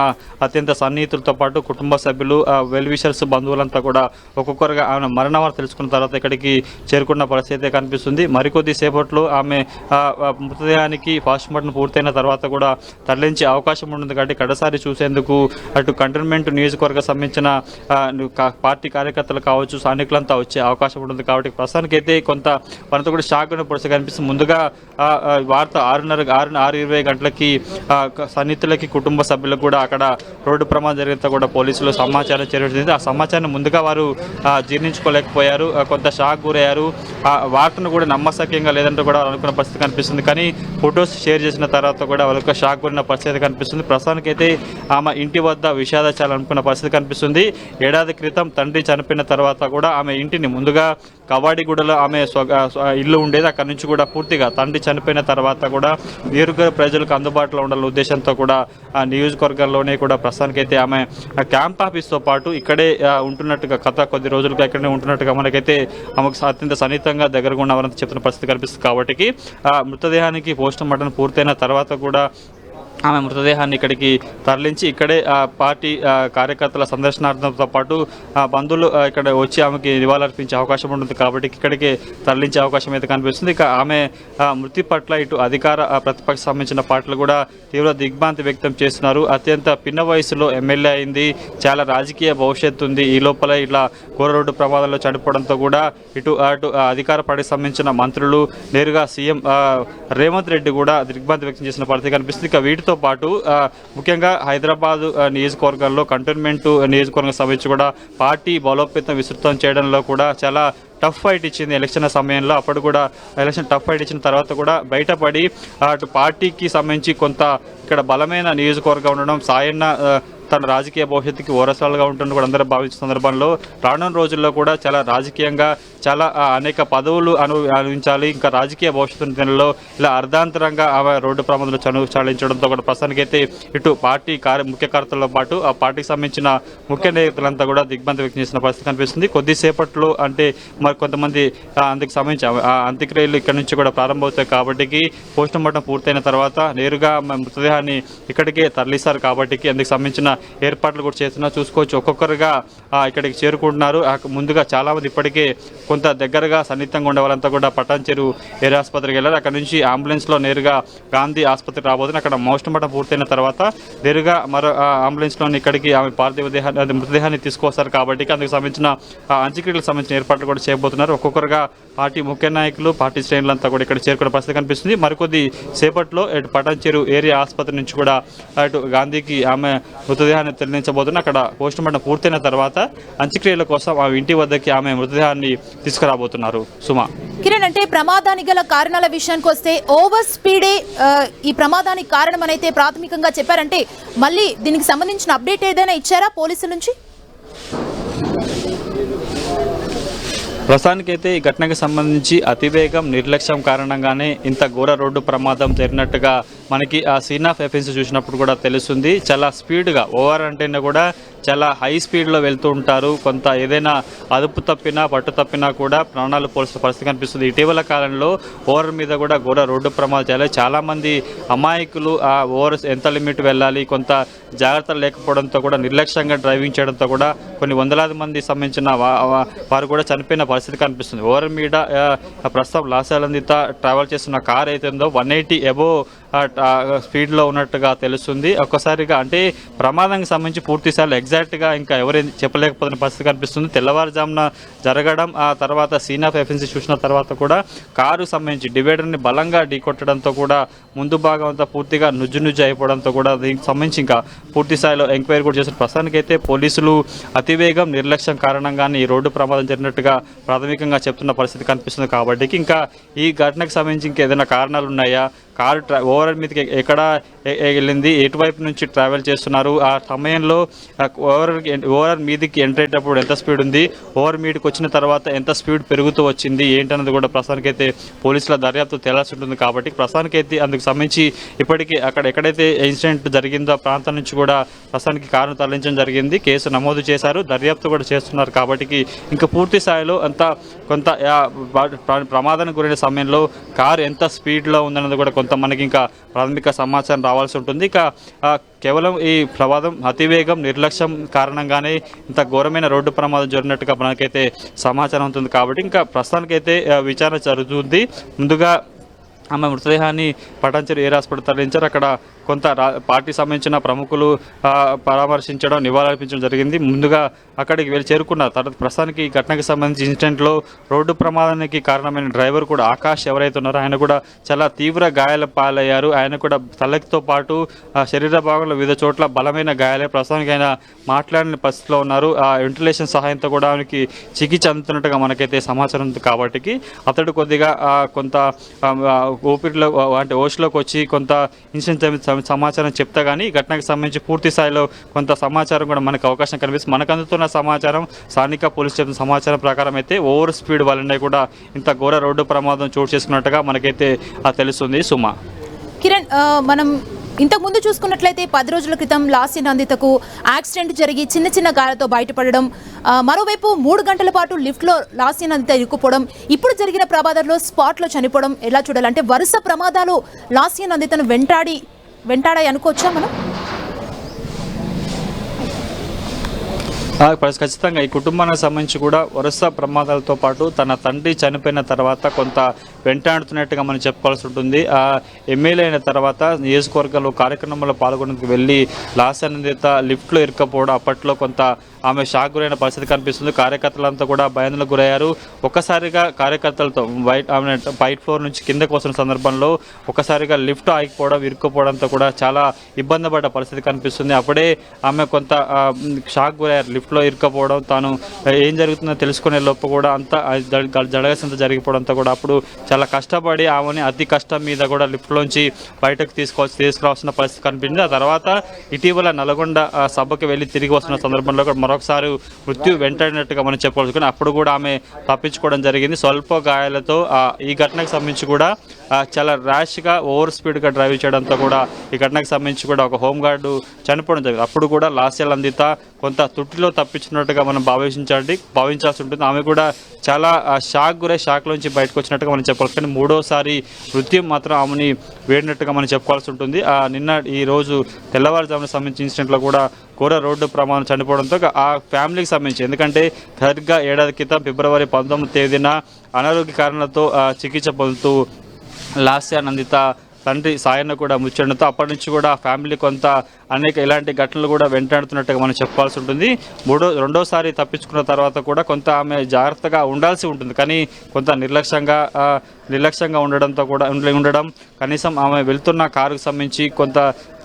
అత్యంత సన్నిహితులతో పాటు కుటుంబ సభ్యులు, వెల్ విషర్స్, బంధువులంతా కూడా ఒక్కొక్కరుగా ఆమె మరణ వార్త తెలుసుకున్న తర్వాత ఇక్కడికి చేరుకున్న పరిస్థితి కనిపిస్తుంది. మరికొద్ది సేపట్లో ఆమె మృతదేహానికి పోస్ట్ మార్టం పూర్తయిన తర్వాత కూడా తరలించే అవకాశం ఉంటుంది. కాబట్టి కడసారి చూసేందుకు అటు కంటోన్మెంట్ నియోజకవర్గ సంబంధించిన పార్టీ కార్యకర్తలు కావచ్చు, స్థానికులంతా వచ్చే అవకాశం ఉంటుంది. కాబట్టి ప్రస్తుతానికైతే కొంత మనతో కూడా షాక్ ఉన్న పరిస్థితి కనిపిస్తుంది. ముందుగా వార్త 6:20 గంటలకి సన్నిహితులకి, కుటుంబ సభ్యులకు కూడా అక్కడ రోడ్డు ప్రమాదం జరిగితే కూడా పోలీసులు సమాచారం చేరుతుంది. ఆ సమాచారం ముందుగా వారు జీర్ణించుకోలేకపోయారు, కొంత షాక్ గురయ్యారు. ఆ వార్తను కూడా నమ్మశక్యంగా లేదంటూ కూడా అనుకున్న పరిస్థితి కనిపిస్తుంది. కానీ ఫొటోస్ షేర్ చేసిన తర్వాత కూడా వాళ్ళకి షాక్ గురిన పరిస్థితి కనిపిస్తుంది. ప్రస్తుతానికైతే ఆమె ఇంటి వద్ద విషాదాచారం అనుకున్న పరిస్థితి కనిపిస్తుంది. ఏడాది క్రితం తండ్రి చనిపోయిన తర్వాత కూడా ఆమె ఇంటిని ముందుగా కవాడిగూడలో ఆమె ఇల్లు ఉండేది. అక్కడి నుంచి కూడా పూర్తిగా తండ్రి చనిపోయిన తర్వాత కూడా నేరుగా ప్రజలకు అందుబాటులో ఉండాలనే ఉద్దేశంతో కూడా ఆ నియోజకవర్గంలోనే కూడా ప్రస్తుతానికైతే ఆమె క్యాంప్ ఆఫీస్తో పాటు ఇక్కడే ఉంటున్నట్టుగా కొద్ది రోజులుగా ఇక్కడే ఉంటున్నట్టుగా మనకైతే ఆమెకు అత్యంత సన్నిహితంగా దగ్గరగా ఉన్నవారంతా చెప్తున్న పరిస్థితి కనిపిస్తుంది. కాబట్టి మృతదేహానికి పోస్ట్ మార్టం పూర్తయిన తర్వాత కూడా ఆమె మృతదేహాన్ని ఇక్కడికి తరలించి ఇక్కడే పార్టీ కార్యకర్తల సందర్శనార్థంతో పాటు బంధువులు ఇక్కడ వచ్చి ఆమెకి నివాళులర్పించే అవకాశం ఉంటుంది. కాబట్టి ఇక్కడికి తరలించే అవకాశం అయితే కనిపిస్తుంది. ఇక ఆమె మృతి పట్ల ఇటు అధికార ప్రతిపక్ష సంబంధించిన పార్టీలు కూడా తీవ్ర దిగ్భ్రాంతి వ్యక్తం చేస్తున్నారు. అత్యంత పిన్న వయసులో ఎమ్మెల్యే అయింది, చాలా రాజకీయ భవిష్యత్తు ఉంది, ఈ లోపల ఇట్లా ఘోర రోడ్డు ప్రమాదంలో చనిపోవడంతో కూడా అటు అధికార పార్టీకి సంబంధించిన మంత్రులు, నేరుగా సీఎం రేవంత్ రెడ్డి కూడా దిగ్భ్రాంతి వ్యక్తం చేసిన పరిస్థితి కనిపిస్తుంది. ఇక వీటితో పాటు ముఖ్యంగా హైదరాబాద్ నియోజకవర్గాల్లో కంటోన్మెంట్ నియోజకవర్గం సంబంధించి కూడా పార్టీ బలోపేతం విస్తృతం చేయడంలో కూడా చాలా టఫ్ ఫైట్ ఇచ్చింది ఎలక్షన్ సమయంలో. అప్పుడు కూడా ఎలక్షన్ టఫ్ ఫైట్ ఇచ్చిన తర్వాత కూడా బయటపడి అటు పార్టీకి సంబంధించి కొంత ఇక్కడ బలమైన నియోజకవర్గం ఉండడం, సాయన్న తన రాజకీయ భవిష్యత్తుకి ఓరసాలుగా ఉంటుందని కూడా అందరూ భావించిన సందర్భంలో రానున్న రోజుల్లో కూడా చాలా రాజకీయంగా చాలా అనేక పదవులు అనుభవించాలి, ఇంకా రాజకీయ భవిష్యత్తులో ఇలా అర్ధాంతరంగా ఆమె రోడ్డు ప్రమాదంలో చాలించడంతో కూడా ప్రస్తుతానికైతే ఇటు పార్టీ ముఖ్య కార్యకర్తలతో పాటు ఆ పార్టీకి సంబంధించిన ముఖ్య నేతలంతా కూడా దిగ్భ్రాంతి వ్యక్తం చేసిన పరిస్థితి కనిపిస్తుంది. కొద్దిసేపట్లో అంటే మరి కొంతమంది అందుకు సంబంధించి అంత్యక్రియలు ఇక్కడ నుంచి కూడా ప్రారంభమవుతాయి కాబట్టి పోస్ట్ మార్టం పూర్తయిన తర్వాత నేరుగా మృతదేహాన్ని ఇక్కడికే తరలిస్తారు కాబట్టి అందుకు సంబంధించిన ఏర్పాట్లు కూడా చేస్తున్నా చూసుకోవచ్చు. ఒక్కొక్కరుగా ఇక్కడికి చేరుకుంటున్నారు. ముందుగా చాలామంది ఇప్పటికే కొంత దగ్గరగా సన్నిహితంగా ఉండే వాళ్ళంతా కూడా పటాన్చెరు ఏరియా ఆసుపత్రికి వెళ్ళారు. అక్కడ నుంచి అంబులెన్స్లో నేరుగా గాంధీ ఆసుపత్రికి రాబోతుంది. అక్కడ పోస్ట్ మార్టం పూర్తయిన తర్వాత నేరుగా మరో అంబులెన్స్లోని ఇక్కడికి ఆమె మృతదేహాన్ని తీసుకొస్తారు కాబట్టి అందుకు సంబంధించిన అంత్యక్రియలకు సంబంధించిన ఏర్పాట్లు కూడా చేయబోతున్నారు. ఒక్కొక్కరుగా పార్టీ ముఖ్య నాయకులు, పార్టీ శ్రేణులంతా కూడా ఇక్కడ చేరుకునే పరిస్థితి కనిపిస్తుంది. మరికొద్ది సేపట్లో ఇటు పటాన్చెరు ఏరియా ఆసుపత్రి నుంచి కూడా అటు గాంధీకి ఆమె మృతదేహాన్ని తరలించబోతున్నారు. అక్కడ పోస్ట్ మార్టం పూర్తయిన తర్వాత అంత్యక్రియల కోసం ఆ ఇంటి వద్దకి ఆమె మృతదేహాన్ని తీసుకురాబోతున్నారు. సుమా. కిరణ్, అంటే ప్రమాదానికి గల కారణాల విషయానికి వస్తే ఓవర్ స్పీడే ఈ ప్రమాదానికి కారణం అయితే ప్రాథమికంగా చెప్పారంటే మళ్ళీ దీనికి సంబంధించిన అప్డేట్ ఏదైనా ఇచ్చారా పోలీసుల నుంచి? ప్రస్తుతానికైతే ఈ ఘటనకు సంబంధించి అతివేగం నిర్లక్ష్యం కారణంగానే ఇంత ఘోర రోడ్డు ప్రమాదం జరిగినట్టుగా మనకి ఆ సీన్ ఆఫ్ ఎఫెన్స్ చూసినప్పుడు కూడా తెలుస్తుంది. చాలా స్పీడ్గా ఓవర్ అంటేనే కూడా చాలా హై స్పీడ్లో వెళ్తూ ఉంటారు. కొంత ఏదైనా అదుపు తప్పినా పట్టు తప్పినా కూడా ప్రాణాలు పోల్చిన పరిస్థితి కనిపిస్తుంది. ఇటీవల కాలంలో ఓవర్ మీద కూడా ఘోర రోడ్డు ప్రమాదాలు చాలామంది అమాయకులు ఆ ఓవర్ ఎంత లిమిట్ వెళ్ళాలి కొంత జాగ్రత్తలు లేకపోవడంతో కూడా నిర్లక్ష్యంగా డ్రైవింగ్ చేయడంతో కూడా కొన్ని వందలాది మంది సంబంధించిన వారు కూడా చనిపోయిన పరిస్థితి కనిపిస్తుంది. ఓవర్ మీద ప్రస్తుతం లాసాలందిత ట్రావెల్ చేస్తున్న కార్ అయితే ఉందో 180 అబోవ్ స్పీడ్లో ఉన్నట్టుగా తెలుస్తుంది. ఒక్కసారిగా అంటే ప్రమాదానికి సంబంధించి పూర్తిసార్లు ఎగ్జాక్ట్గా ఇంకా ఎవరేం చెప్పలేకపోతున్న పరిస్థితి కనిపిస్తుంది. తెల్లవారుజామున జరగడం, ఆ తర్వాత సీన్ ఆఫ్ ఎఫెన్సీ చూసిన తర్వాత కూడా కారు సంబంధించి డివైడర్ని బలంగా ఢీకొట్టడంతో కూడా ముందు భాగం అంతా పూర్తిగా నుజ్జు అయిపోవడంతో కూడా దీనికి సంబంధించి ఇంకా పూర్తి స్థాయిలో ఎంక్వైరీ కూడా చేసిన ప్రస్తుతానికైతే పోలీసులు అతివేగం నిర్లక్ష్యం కారణంగానే ఈ రోడ్డు ప్రమాదం జరిగినట్టుగా ప్రాథమికంగా చెప్తున్న పరిస్థితి కనిపిస్తుంది. కాబట్టి ఇంకా ఈ ఘటనకు సంబంధించి ఇంకేదైనా కారణాలు ఉన్నాయా, కారు ఓవర్ మీదకి ఎక్కడ వెళ్ళింది, ఎటువైపు నుంచి ట్రావెల్ చేస్తున్నారు, ఆ సమయంలో ఓవర్ మీదకి ఎంటర్ అయ్యేటప్పుడు ఎంత స్పీడ్ ఉంది, ఓవర్ మీదకి వచ్చిన తర్వాత ఎంత స్పీడ్ పెరుగుతూ వచ్చింది ఏంటన్నది కూడా ప్రస్తుతానికైతే పోలీసుల దర్యాప్తు తేలాల్సి ఉంటుంది. కాబట్టి ప్రస్తుతానికైతే అందుకు సంబంధించి ఇప్పటికీ అక్కడ ఎక్కడైతే ఇన్సిడెంట్ జరిగిందో ఆ ప్రాంతం నుంచి కూడా ప్రస్తుతానికి కారును తరలించడం జరిగింది. కేసు నమోదు చేశారు, దర్యాప్తు కూడా చేస్తున్నారు. కాబట్టి ఇంకా పూర్తి స్థాయిలో కొంత ప్రమాదానికి గురైన సమయంలో కారు ఎంత స్పీడ్లో ఉందన్నది కూడా కొంత మనకి ఇంకా ప్రాథమిక సమాచారం రావాల్సి ఉంటుంది. ఇక కేవలం ఈ ప్రమాదం అతివేగం నిర్లక్ష్యం కారణంగానే ఇంత ఘోరమైన రోడ్డు ప్రమాదం జరిగినట్టుగా మనకైతే సమాచారం ఉంటుంది. కాబట్టి ఇంకా ప్రస్తుతానికైతే విచారణ జరుగుతుంది. ముందుగా ఆమె మృతదేహాన్ని పటాన్చెరు ఏరియా హాస్పిటల్ తరలించారు. అక్కడ కొంత పార్టీ సంబంధించిన ప్రముఖులు పరామర్శించడం, నివాళులర్పించడం జరిగింది. ముందుగా అక్కడికి వెళ్ళి చేరుకున్నారు. తర్వాత ప్రస్తుతానికి ఈ ఘటనకు సంబంధించి ఇన్సిడెంట్లో రోడ్డు ప్రమాదానికి కారణమైన డ్రైవర్ కూడా ఆకాష్ ఎవరైతే ఉన్నారో ఆయన కూడా చాలా తీవ్ర గాయాల పాలయ్యారు. ఆయన కూడా తలతో పాటు శరీర భాగంలో వివిధ చోట్ల బలమైన గాయాలే. ప్రస్తుతానికి ఆయన మాట్లాడిన పరిస్థితిలో ఉన్నారు. ఆ వెంటిలేషన్ సహాయంతో కూడా ఆయనకి చికిత్స అందుతున్నట్టుగా మనకైతే సమాచారం ఉంది. కాబట్టి అతడు కొద్దిగా కొంత ఊపిరిలో అంటే ఓష్లోకి వచ్చి కొంత ఇన్సిడెంట్ సమాచారం చెప్తా కానీ ఈ ఘటనకు సంబంధించి పూర్తి స్థాయిలో కొంత సమాచారం కూడా మనకు అవకాశం కనిపిస్తుంది. మనకు అందుతున్న సమాచారం స్థానిక పోలీసు చెప్తున్న సమాచారం ప్రకారం అయితే ఓవర్ స్పీడ్ వల్లనే కూడా ఇంత ఘోర రోడ్డు ప్రమాదం చోటు చేసుకున్నట్టుగా మనకైతే తెలుస్తుంది. సుమా. కిరణ్, మనం ఇంతకు ముందు చూసుకున్నట్లయితే 10 రోజుల క్రితం లాస్య నందితకు యాక్సిడెంట్ జరిగి చిన్న చిన్న గాయాలతో బయటపడడం, మరోవైపు 3 గంటల పాటు లిఫ్ట్లో లాస్య నందిత ఇరుక్కుపోవడం, ఇప్పుడు జరిగిన ప్రమాదంలో స్పాట్లో చనిపోవడం ఎలా చూడాలంటే వరుస ప్రమాదాలు లాస్య నందితను వెంటాడాయి అనుకోవచ్చా మనం? ఖచ్చితంగా ఈ కుటుంబానికి సంబంధించి కూడా వరుస ప్రమాదాలతో పాటు తన తండ్రి చనిపోయిన తర్వాత కొంత వెంటాడుతున్నట్టుగా మనం చెప్పుకోవాల్సి ఉంటుంది. ఆ ఎమ్మెల్యే అయిన తర్వాత నియోజకవర్గంలో కార్యక్రమంలో పాల్గొనేందుకు వెళ్ళి లాస్య నందిత లిఫ్ట్లో ఇరుక్కపోవడం, అప్పట్లో కొంత ఆమె షాక్ గురైన పరిస్థితి కనిపిస్తుంది. కార్యకర్తలంతా కూడా భయాందోళనకు గురయ్యారు. ఒక్కసారిగా కార్యకర్తలతో ఆమె బయట ఫ్లోర్ నుంచి కిందకు వస్తున్న సందర్భంలో ఒక్కసారిగా లిఫ్ట్ ఆగిపోవడం, ఇరుక్కుపోవడంతో కూడా చాలా ఇబ్బంది పడ్డ పరిస్థితి కనిపిస్తుంది. అప్పుడే ఆమె కొంత షాక్ గురయ్యారు. లిఫ్ట్లో ఇరుక్కుపోవడం, తాను ఏం జరుగుతుందో తెలుసుకునే లోపు కూడా అంతా జడగసంత జరిగిపోవడంతో కూడా అప్పుడు చాలా కష్టపడి ఆమెని అతి కష్టం మీద కూడా లిఫ్ట్లోంచి బయటకు తీసుకురావాల్సిన పరిస్థితి కనిపించింది. ఆ తర్వాత ఇటీవల నల్గొండ సభకి వెళ్ళి తిరిగి వస్తున్న సందర్భంలో కూడా మరొకసారి మృత్యు వెంటాడినట్టుగా మనం చెప్పవచ్చు. కానీ అప్పుడు కూడా ఆమె తప్పించుకోవడం జరిగింది. స్వల్ప గాయాలతో ఈ ఘటనకు సంబంధించి కూడా చాలా ర్యాష్గా ఓవర్ స్పీడ్గా డ్రైవ్ చేయడంతో కూడా ఈ ఘటనకు సంబంధించి కూడా ఒక హోంగార్డు చనిపోవడం జరిగింది. అప్పుడు కూడా లాస్య నందిత కొంత తుట్టిలో తప్పించినట్టుగా మనం భావించాల్సి ఉంటుంది. ఆమె కూడా చాలా షాక్లోంచి బయటకు వచ్చినట్టుగా మనం చెప్పాలి. కానీ మూడోసారి మృత్యు మాత్రం ఆమెని వేడినట్టుగా మనం చెప్పుకోవాల్సి ఉంటుంది. ఈ రోజు తెల్లవారుజామున సంబంధించిన ఇన్సిడెంట్లో కూడా ఘోర రోడ్డు ప్రమాదం చనిపోవడంతో ఆ ఫ్యామిలీకి సంబంధించి, ఎందుకంటే సరిగ్గా ఏడాది క్రితం ఫిబ్రవరి 19వ తేదీన అనారోగ్య కారణాలతో చికిత్స పొందుతూ లాస్య నందిత తండ్రి సాయన్న కూడా ముచ్చడంతో అప్పటి నుంచి కూడా ఫ్యామిలీ కొంత అనేక ఇలాంటి ఘటనలు కూడా వెంటాడుతున్నట్టుగా మనం చెప్పాల్సి ఉంటుంది. రెండోసారి తప్పించుకున్న తర్వాత కూడా కొంత ఆమె జాగ్రత్తగా ఉండాల్సి ఉంటుంది. కానీ కొంత నిర్లక్ష్యంగా ఉండడం కనీసం ఆమె వెళ్తున్న కారుకు సంబంధించి కొంత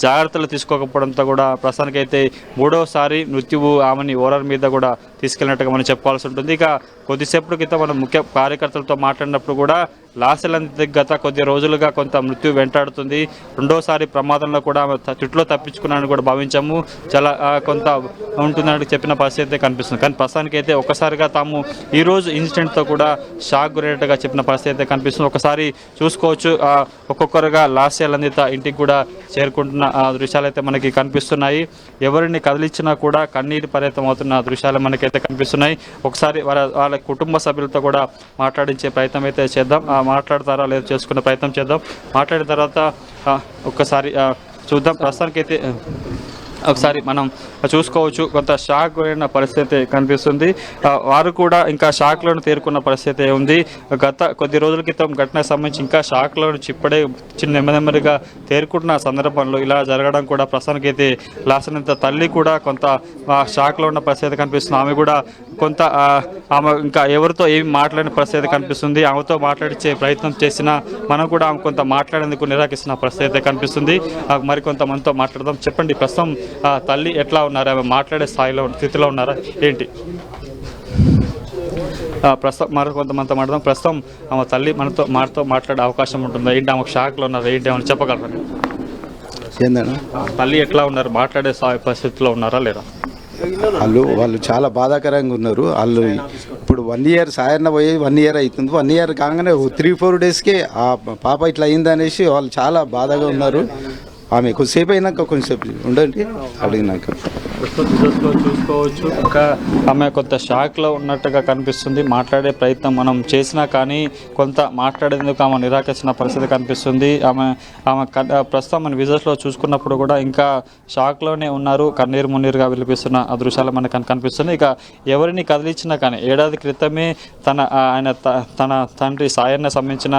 జాగ్రత్తలు తీసుకోకపోవడంతో కూడా ప్రస్తుతానికైతే మూడోసారి మృత్యువు ఆమెని ఓరర్ మీద కూడా తీసుకెళ్ళినట్టుగా మనం చెప్పాల్సి ఉంటుంది. ఇక కొద్దిసేపటి క్రితం మనం ముఖ్య కార్యకర్తలతో మాట్లాడినప్పుడు కూడా లాస్య గత కొద్ది రోజులుగా కొంత మృత్యు వెంటాడుతుంది. రెండోసారి ప్రమాదంలో కూడా ఆమె చుట్టులో తప్పించుకున్నానని కూడా భావించాము. చాలా కొంత ఉంటుందని చెప్పిన పరిస్థితి అయితే కనిపిస్తుంది. కానీ ప్రస్తుతానికి అయితే ఒక్కసారిగా తాము ఈరోజు ఇన్సిడెంట్తో కూడా షాక్ గురైనట్టుగా చెప్పిన పరిస్థితి అయితే కనిపిస్తుంది. ఒకసారి చూసుకోవచ్చు, ఒక్కొక్కరుగా లాస్య నందిత ఇంటికి కూడా చేరుకుంటున్న దృశ్యాలు అయితే మనకి కనిపిస్తున్నాయి. ఎవరిని కదిలించినా కూడా కన్నీటి పర్యతం అవుతున్న దృశ్యాలు మనకైతే కనిపిస్తున్నాయి. ఒకసారి వాళ్ళ కుటుంబ సభ్యులతో కూడా మాట్లాడించే ప్రయత్నం అయితే చేద్దాం. మాట్లాడతారా లేదా చేసుకునే ప్రయత్నం చేద్దాం. మాట్లాడిన తర్వాత ఒక్కసారి చూద్దాం. ప్రస్తుతానికైతే ఒకసారి మనం చూసుకోవచ్చు, కొంత షాక్ అయిన పరిస్థితి కనిపిస్తుంది. వారు కూడా ఇంకా షాక్లను తేరుకున్న పరిస్థితి ఉంది. గత కొద్ది రోజుల క్రితం ఘటనకు సంబంధించి ఇంకా షాక్లో నుంచి ఇప్పుడే నెమ్మదిగా తేరుకుంటున్న సందర్భంలో ఇలా జరగడం కూడా ప్రస్తుతానికైతే లాస్య తల్లి కూడా కొంత షాక్లో ఉన్న పరిస్థితి కనిపిస్తుంది. ఆమె కూడా కొంత ఆమె ఇంకా ఎవరితో ఏమి మాట్లాడిన పరిస్థితి కనిపిస్తుంది. ఆమెతో మాట్లాడించే ప్రయత్నం చేసినా మనం కూడా ఆమె కొంత మాట్లాడేందుకు నిరాకరిస్తున్న పరిస్థితి కనిపిస్తుంది. మరికొంతమందితో మాట్లాడదాం. చెప్పండి, ప్రస్తుతం తల్లి ఎట్లా ఉన్నారు? ఆమె మాట్లాడే స్థితిలో ఉన్నారా ఏంటి? ప్రస్తుతం మరికొంతమందితో మాట్లాడదాం. ప్రస్తుతం ఆమె తల్లి మనతో మాట్లాడే అవకాశం ఉంటుందా ఏంటి? ఆమెకు షాక్లో ఉన్నారు ఏంటి ఏమైనా చెప్పగలరా? ఏందన్నా తల్లి ఎట్లా ఉన్నారు? మాట్లాడే పరిస్థితిలో ఉన్నారా లేదా? వాళ్ళు చాలా బాధాకరంగా ఉన్నారు. వాళ్ళు ఇప్పుడు 1 year సాయన్న పోయి 1 year అవుతుంది. 1 year కాగానే 3-4 daysకే ఆ పాప ఇట్లా అయిందనేసి వాళ్ళు చాలా బాధగా ఉన్నారు. ఆమె కొద్దిసేపు అయినాక కొంచెంసేపు ఉండండి అడిగినాక చూసుకోవచ్చు, ఇంకా ఆమె కొంత షాక్లో ఉన్నట్టుగా కనిపిస్తుంది. మాట్లాడే ప్రయత్నం మనం చేసినా కానీ కొంత మాట్లాడేందుకు ఆమె నిరాకరించిన పరిస్థితి కనిపిస్తుంది. ఆమె ప్రస్తుతం మన విజువల్స్లో చూసుకున్నప్పుడు కూడా ఇంకా షాక్లోనే ఉన్నారు. కన్నీరు మున్నీరుగా విలిపిస్తున్న ఆ దృశ్యాలు మనకు కనిపిస్తుంది. ఇక ఎవరిని కదిలించినా కానీ ఏడాది క్రితమే తన తండ్రి సాయన్న సంబంధించిన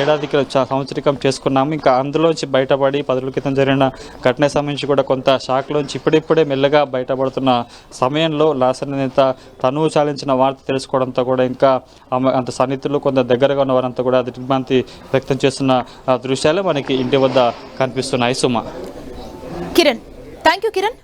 ఏడాదికి సంవత్సరికం చేసుకున్నాము. ఇంకా అందులోంచి బయటపడి 10 రోజుల క్రితం జరిగిన ఘటనకు సంబంధించి కూడా కొంత షాక్లోంచి ఇప్పుడిప్పుడే మెల్లగా బయటపడుతున్న సమయంలో లాస్య నందిత తనువు చాలించిన వార్త తెలుసుకోవడంతో కూడా ఇంకా ఆమె అంత సన్నిహితులు కొంత దగ్గరగా ఉన్న వారంతా కూడా దిగ్భ్రాంతి వ్యక్తం చేస్తున్న దృశ్యాలు మనకి ఇంటి వద్ద కనిపిస్తున్నాయి. Suma, Kiran, thank you Kiran.